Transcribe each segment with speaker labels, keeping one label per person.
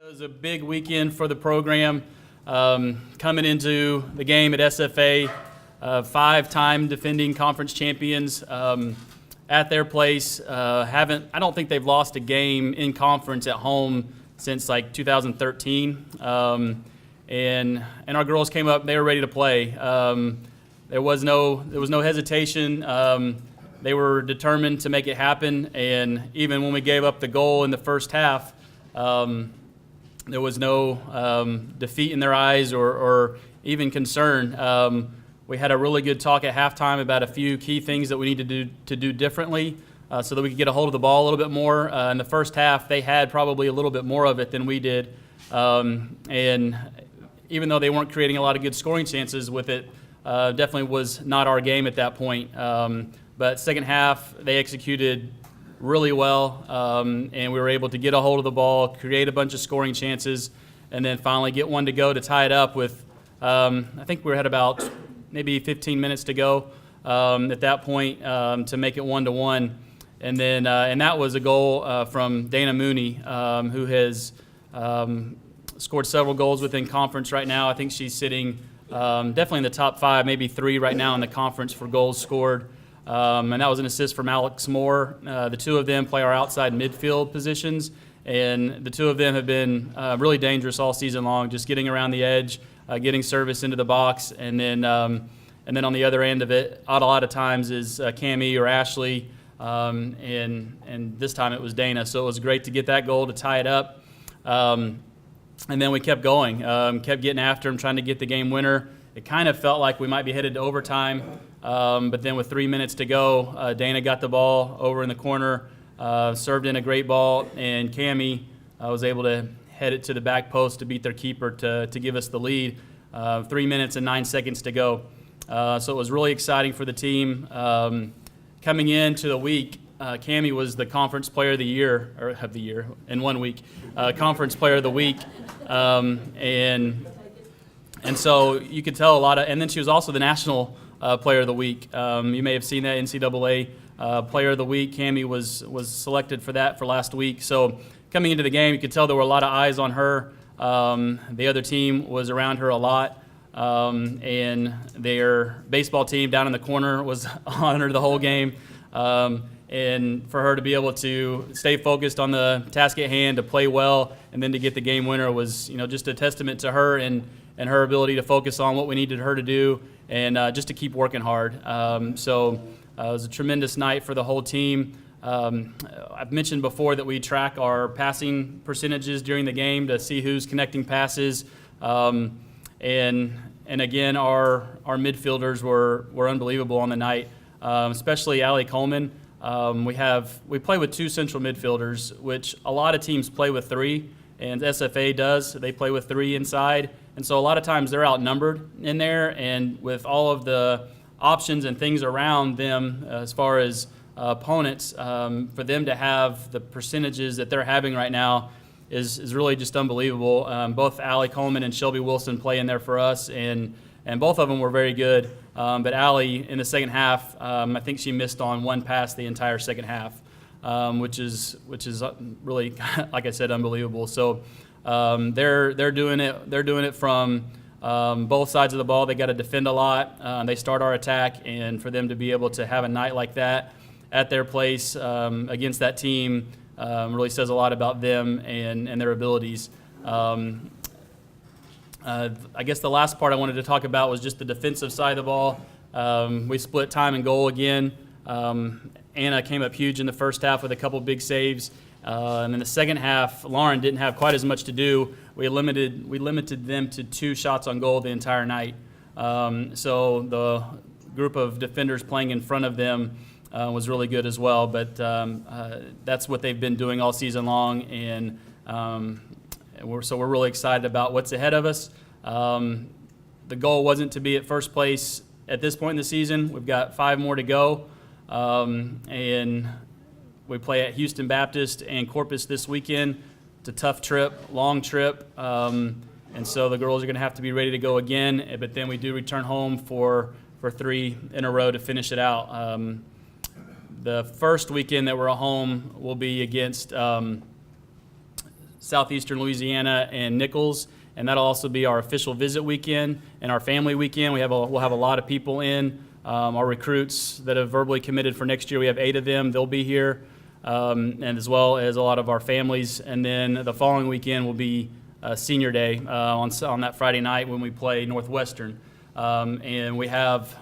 Speaker 1: It was a big weekend for the program. Coming into the game at SFA, five-time defending conference champions at their place. I don't think they've lost a game in conference at home since like 2013. And our girls came up; they were ready to play. There was no hesitation. They were determined to make it happen. And even when we gave up the goal in the first half, there was no defeat in their eyes or even concern. We had a really good talk at halftime about a few key things that we need to do differently so that we could get a hold of the ball a little bit more. In the first half, they had probably a little bit more of it than we did. And even though they weren't creating a lot of good scoring chances with it, definitely was not our game at that point. But second half, they executed really well, and we were able to get a hold of the ball, create a bunch of scoring chances, and then finally get one to go to tie it up with, I think we had about maybe 15 minutes to go at that point to make it 1-1. And then and that was a goal from Dana Mooney, who has scored several goals within conference right now. I think she's sitting definitely in the top 5, maybe 3 right now in the conference for goals scored. And that was an assist from Alex Moore. The two of them play our outside midfield positions, and the two of them have been really dangerous all season long, just getting around the edge, getting service into the box, and then on the other end of it, a lot of times is Cammie or Ashley, and this time it was Dana. So it was great to get that goal to tie it up. And then we kept going, kept getting after him, trying to get the game winner. It kind of felt like we might be headed to overtime, but then with 3 minutes to go, Dana got the ball over in the corner, served in a great ball, and Cammie was able to head it to the back post to beat their keeper to give us the lead. 3 minutes and 9 seconds to go. So it was really exciting for the team. Coming into the week, Cammie was the conference player of the year, in 1 week, conference player of the week, and so you could tell a lot of, and then she was also the national player of the week. You may have seen that NCAA player of the week. Cammie was selected for that for last week. So coming into the game, you could tell there were a lot of eyes on her. The other team was around her a lot, and their baseball team down in the corner was on her the whole game. And for her to be able to stay focused on the task at hand, to play well, and then to get the game winner was, just a testament to her and her ability to focus on what we needed her to do and just to keep working hard. So it was a tremendous night for the whole team. I've mentioned before that we track our passing percentages during the game to see who's connecting passes. And again, our midfielders were unbelievable on the night, especially Allie Coleman. We play with 2 central midfielders, which a lot of teams play with 3, and SFA does. They play with 3 inside, and so a lot of times they're outnumbered in there, and with all of the options and things around them as far as opponents, for them to have the percentages that they're having right now is really just unbelievable. Both Allie Coleman and Shelby Wilson play in there for us, and both of them were very good. But Allie, in the second half, I think she missed on 1 pass the entire second half, which is really, like I said, unbelievable. So they're doing it. They're doing it from both sides of the ball. They got to defend a lot. They start our attack, and for them to be able to have a night like that at their place against that team really says a lot about them and their abilities. I guess the last part I wanted to talk about was just the defensive side of the ball. We split time and goal again. Anna came up huge in the first half with a couple big saves. And in the second half, Lauren didn't have quite as much to do. We limited them to 2 shots on goal the entire night. So the group of defenders playing in front of them was really good as well. But that's what they've been doing all season long, and we're really excited about what's ahead of us. The goal wasn't to be at first place at this point in the season. We've got 5 more to go, and we play at Houston Baptist and Corpus this weekend. It's a tough trip, long trip, and so the girls are going to have to be ready to go again. But then we do return home for 3 in a row to finish it out. The first weekend that we're at home will be against Southeastern Louisiana and Nichols, and that'll also be our official visit weekend and our family weekend. We'll have a lot of people in. Our recruits that have verbally committed for next year, we have 8 of them. They'll be here, and as well as a lot of our families. And then the following weekend will be Senior Day on that Friday night when we play Northwestern. And we have,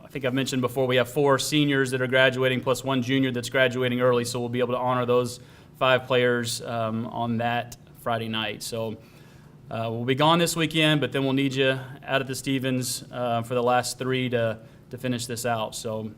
Speaker 1: I think I've mentioned before, we have 4 seniors that are graduating plus 1 junior that's graduating early, so we'll be able to honor those 5 players on that Friday night. So we'll be gone this weekend, but then we'll need you out at the Stevens for the last 3 to finish this out. So